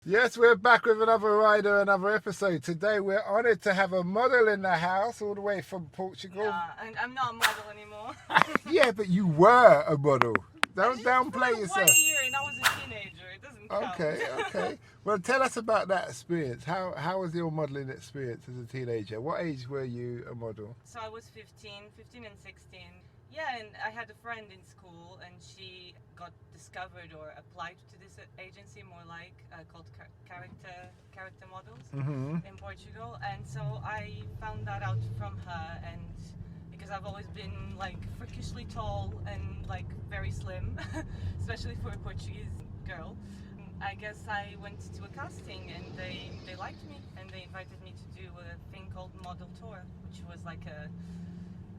Yes, we're back with another rider, another episode. Today we're honoured to have a model in the house all the way from Portugal. Nah, I'm not a model anymore. Yeah, but you were a model. Don't For downplay 1 yourself. year and I was a teenager. It doesn't count. Okay. Well, tell us about that experience. How was your modelling experience as a teenager? What age were you a model? So I was 15 and 16. Yeah, and I had a friend in school and she got discovered or applied to this agency more like called Character Models in Portugal. And so I found that out from her, and because I've always been like freakishly tall and like very slim, especially for a Portuguese girl. I guess I went to a casting and they liked me and they invited me to do a thing called Model Tour, which was like a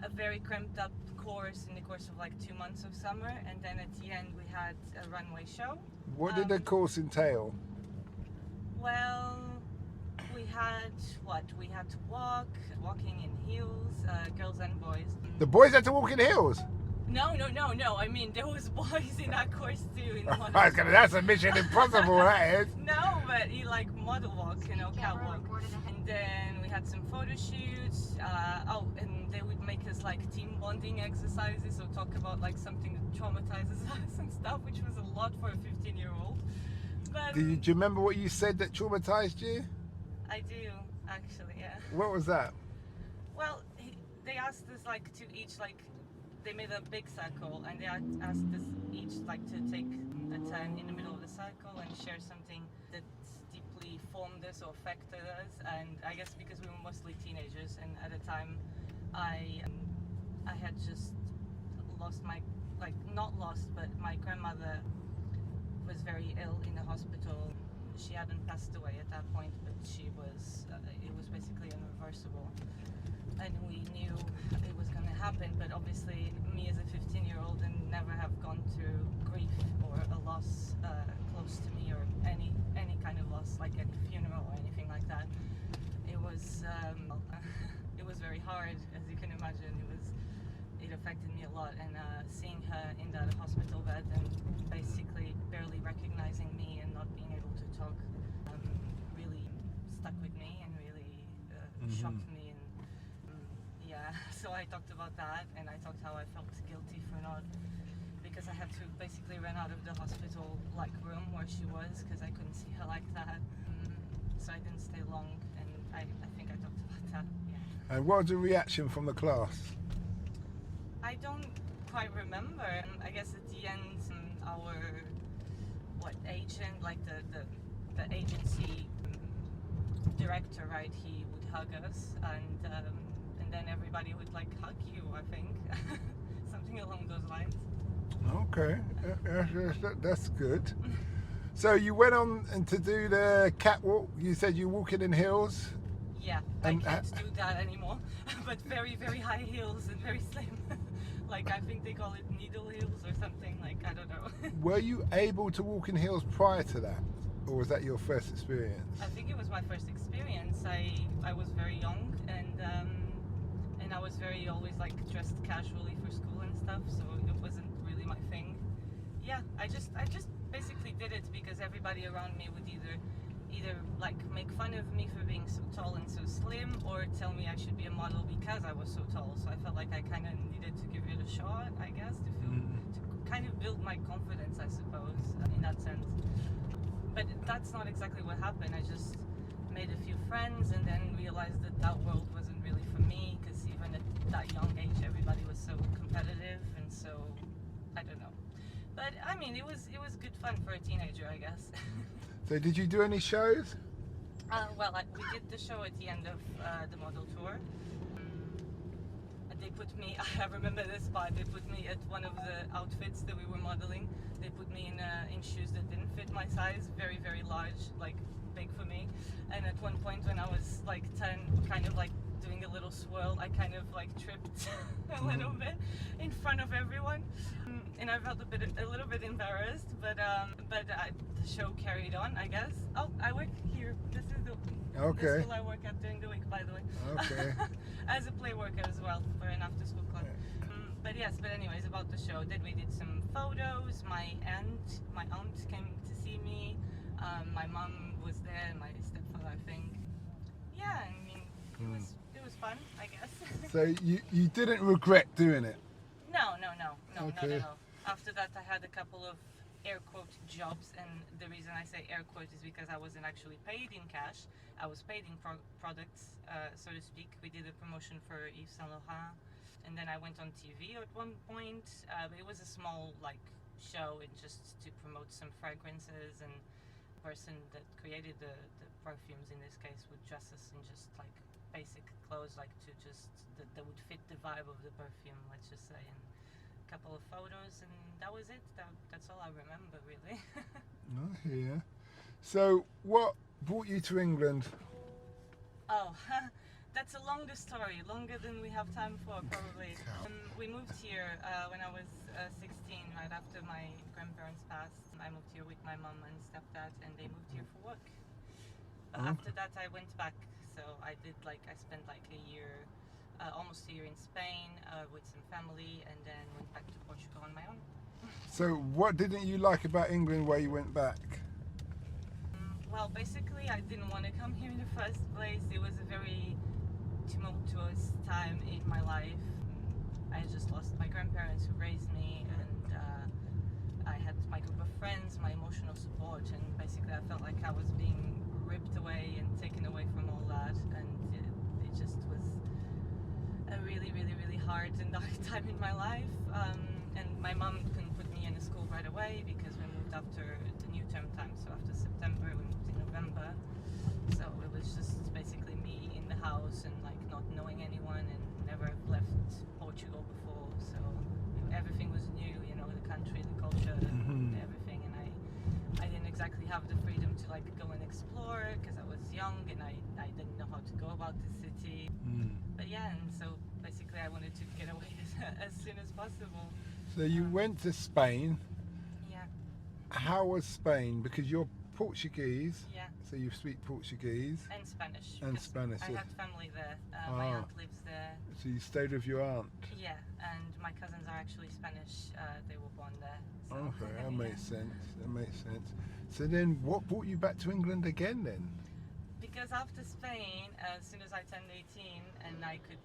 very cramped up course in the course of like 2 months of summer, and then at the end we had a runway show. What did the course entail? Well, we had to walking in heels, girls and boys. The boys had to walk in heels? No. I mean, there was boys in that course too. In the That's a mission impossible, that is. No, but he like model walk, catwalk. And then we had some photo shoots. And they would make us like team bonding exercises, so talk about like something that traumatizes us and stuff, which was a lot for a 15-year-old. But Do you remember what you said that traumatized you? I do, actually, yeah. What was that? Well, they asked us like to each they made a big circle and they asked us each like to take a turn in the middle of the circle and share something that deeply formed us or affected us. And I guess because we were mostly teenagers, and at the time I had just lost but my grandmother was very ill in the hospital. She hadn't passed away at that point, but she was it was basically irreversible, and we knew it was going to happen. But obviously me as a 15-year-old and never have gone through grief or a loss close to me, or any kind of loss, like any funeral or anything like that, it was very hard, as you can imagine. It affected me a lot, and seeing her in that hospital bed and basically barely recognizing me and not being able to talk really stuck with me and really shocked me. And so I talked about that, and I talked how I felt guilty for not, because I had to basically run out of the hospital like room where she was because I couldn't see her like that. So I didn't stay long, and I think I talked about that. Yeah. And what was the reaction from the class? I don't quite remember. I guess at the end, our agent, like the agency director, right? He would hug us, and then everybody would like hug you. I think something along those lines. Okay, that's good. So you went on and to do the catwalk. You said you're walking in heels. Yeah, I can't do that anymore. But very, very high heels and very slim. Like I think they call it needle heels or something. Like I don't know. Were you able to walk in heels prior to that, or was that your first experience? I think it was my first experience. I was very young, and I was very always like dressed casually for school and stuff. So it wasn't really my thing. Yeah, I just basically did it because everybody around me would either like make fun of me for being so tall and so slim, or tell me I should be a model because I was so tall. So I felt like I kind of needed to give it a shot, I guess, to kind of build my confidence, I suppose, in that sense. But that's not exactly what happened. I just made a few friends and then realized that world wasn't really for me, because even at that young age everybody was so competitive, and so I don't know. But I mean, it was good fun for a teenager, I guess. So did you do any shows? We did the show at the end of the model tour. They put me, I remember this part, they put me at one of the outfits that we were modeling. They put me in shoes that didn't fit my size, very, very large, like big for me. And at one point when I was like 10, kind of like doing a little swirl, I kind of like tripped a little bit in front of everyone. And I felt a little bit embarrassed, but the show carried on, I guess. Oh, I work here. This is the school I work at during the week, by the way. Okay. As a play worker as well for an after-school club. But anyways, about the show, we did some photos. My aunt came to see me. My mom fun, I guess. So you didn't regret doing it? No, Okay. not at all. After that, I had a couple of air quote jobs, and the reason I say air quote is because I wasn't actually paid in cash. I was paid in products, so to speak. We did a promotion for Yves Saint Laurent, and then I went on TV at one point. It was a small show, and just to promote some fragrances, and the person that created the perfumes in this case would dress us in just basic clothes, that would fit the vibe of the perfume, let's just say, and a couple of photos, and that was it. That's all I remember, really. Oh, yeah. So what brought you to England? Oh, that's a longer story, longer than we have time for, probably. We moved here when I was 16, right after my grandparents passed. I moved here with my mom and stepdad, and they moved here for work. But after that, I went back. So I spent a year, almost a year in Spain with some family, and then went back to Portugal on my own. So what didn't you like about England where you went back? Well, basically, I didn't want to come here in the first place. It was a very tumultuous time in my life. I just lost my grandparents who raised me, and I had my group of friends, my emotional support, and basically I felt like I was being ripped away and taken away from all that, and it just was a really, really, really hard and dark time in my life. And my mom couldn't put me in a school right away because we moved after the new term time, so after September we moved in November. So it was just basically me in the house and not knowing anyone, and never left Portugal before, so everything was new, the country, the culture, everything, and I didn't exactly have the freedom to go and explore because I was young and I didn't know how to go about the city. But yeah, and so basically I wanted to get away as soon as possible. So you went to Spain. Yeah. How was Spain? Because you're Portuguese. Yeah. So you speak Portuguese. And Spanish. And because Spanish. I had family there. My aunt lives there. So you stayed with your aunt. Yeah, and my cousins are actually Spanish. They were born there. So. Okay, that makes sense. That makes sense. So then, what brought you back to England again then? Because after Spain, as soon as I turned 18 and I could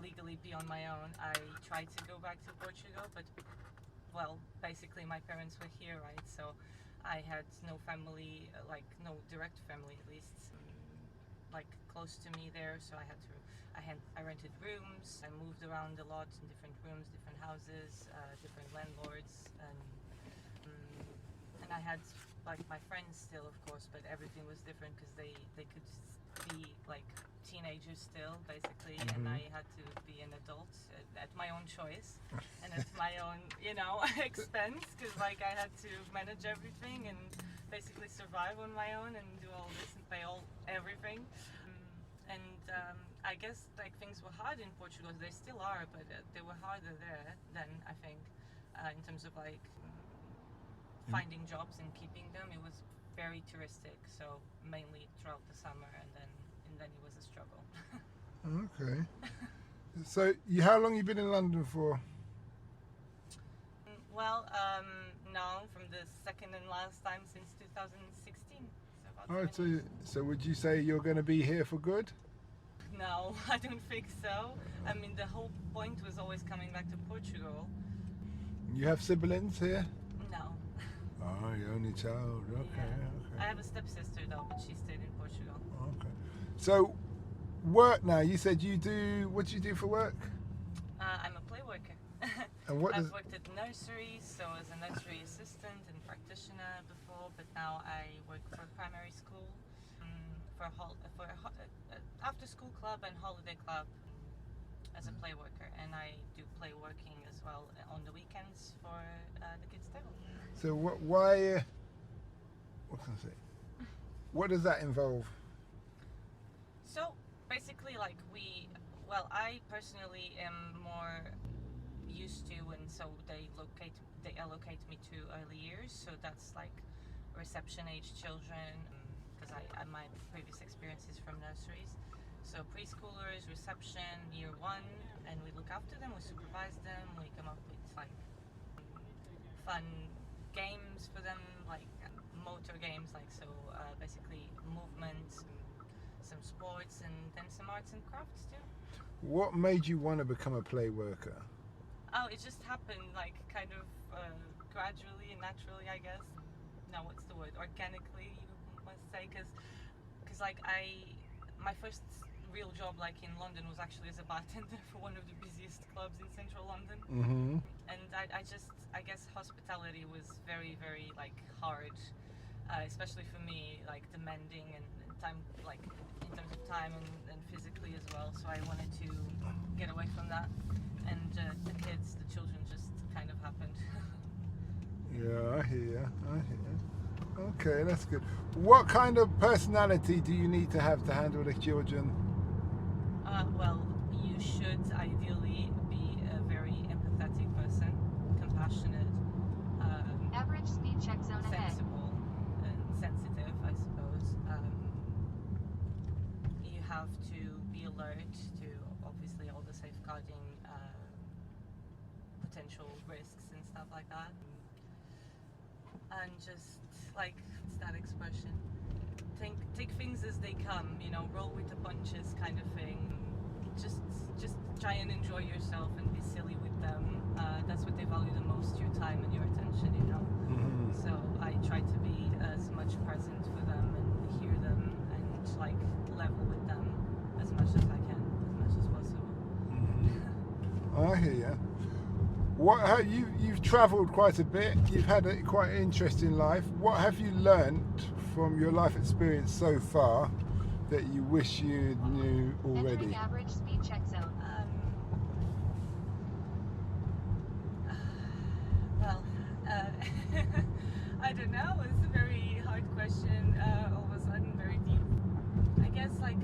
legally be on my own, I tried to go back to Portugal, but basically my parents were here, right? So I had no family, no direct family at least, close to me there. So I rented rooms. I moved around a lot in different rooms, different houses, different landlords, and I had my friends still, of course, but everything was different because they could be teenagers still, basically, and I had to be an adult at my own choice and at my own, expense, because I had to manage everything and basically survive on my own and do all this and pay everything. I guess things were hard in Portugal. They still are, but they were harder there than I think in terms of finding jobs and keeping them. It was very touristic, so mainly throughout the summer, and then it was a struggle. Okay. So how long you been in London for? Well, now from the second and last time since 2016. So about All right. 7 years. So would you say you're going to be here for good? No, I don't think so. I mean, the whole point was always coming back to Portugal. You have siblings here? No. Oh, you're only child. Okay, Yeah. I have a stepsister though, but she stayed in Portugal. Okay. So, work now. You said you do. What do you do for work? I'm a play worker. And what I've worked at nurseries, so as a nursery assistant and practitioner before, but now I work for a primary school, for after school club and holiday club as a play worker, and I do play working as well on the weekends for the kids table. So why? What can I say? What does that involve? So basically, I personally am more used to, and so they allocate me to early years. So that's reception age children, because my previous experience is from nurseries. So preschoolers, reception, year 1, and we look after them, we supervise them, we come up with fun games for them, motor games, basically movement, some sports, and then some arts and crafts too. What made you want to become a play worker? Oh, it just happened, like, kind of gradually and naturally, I guess. No, what's the word? Organically, you must say, because like, my first real job, like, in London was actually as a bartender for one of the busiest clubs in central London. Mm-hmm. And I guess hospitality was very, very, like, hard, especially for me, like, demanding and time, like, in terms of time and physically as well. So I wanted to get away from that. And the children just kind of happened. Yeah, I hear. Okay, that's good. What kind of personality do you need to have to handle the children? Well, you should ideally be a very empathetic person, compassionate, average speed check zone ahead. sensible, and sensitive, I suppose. You have to be alert to obviously all the safeguarding potential risks and stuff like that. And just, like, it's that expression, take things as they come, you know, roll with the punches kind of thing. Just try and enjoy yourself and be silly with them. That's what they value the most, your time and your attention, you know. Mm-hmm. So I try to be as much present for them and hear them and, like, level with them as much as I can, as much as possible. Mm-hmm. I hear. You've travelled quite a bit. You've had a quite interesting life. What have you learnt from your life experience so far that you wish you knew already? Entering average speed check zone. Well, I don't know. It's a very hard question. All of a sudden, very deep. I guess, like,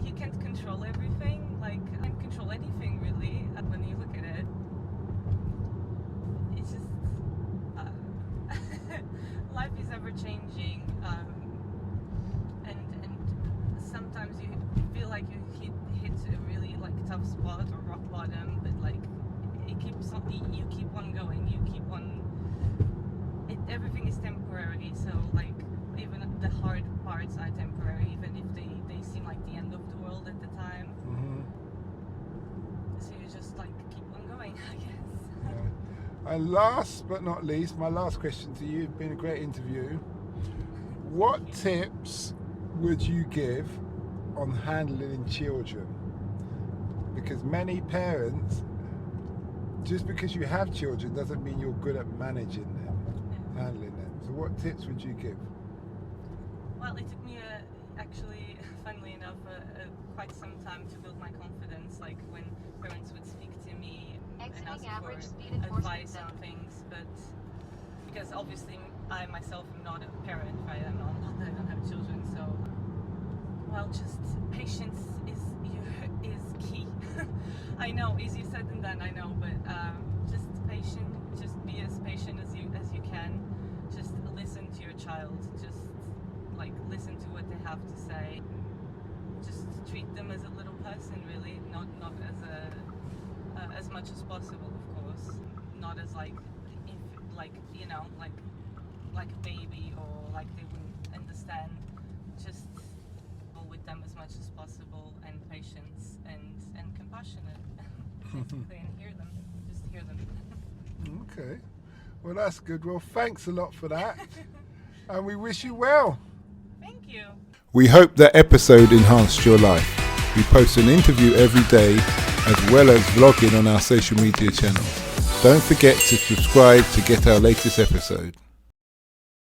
you can't control everything. Like, I can't control anything really. When you look at it, it's just life is ever changing, and sometimes you feel like you hit a really, like, tough spot or rock bottom, but, like, it keeps on, you keep on going. You keep on. Everything is temporary. So, like, even the hard parts are temporary, even if they seem like the end of the world at the time. Mm-hmm. So you just, like, keep on going, I guess. Yeah. And last but not least, my last question to you, it's been a great interview. What tips would you give on handling children? Because many parents, just because you have children doesn't mean you're good at managing them, handling them. So what tips would you give? Well, it took me actually, funnily enough, quite some time to build my confidence, like when parents would speak to me and ask average for speed enforcement advice zone. on things, but because obviously I myself am not a parent, right? I don't have children, so, well, just patience is key. I know, easier said than done, I know, but just patient, just be as patient as you can. Just listen to your child, just, like, listen to what they have to say. Just treat them as a little person, really, not as much as possible, of course. Not as, like, you know, like a baby, or like they wouldn't understand. Just with them as much as possible, and patience and compassionate, basically, and hear them. Just hear them. Okay. Well, that's good. Well, thanks a lot for that. And we wish you well. Thank you. We hope that episode enhanced your life. We post an interview every day, as well as vlogging on our social media channels. Don't forget to subscribe to get our latest episode.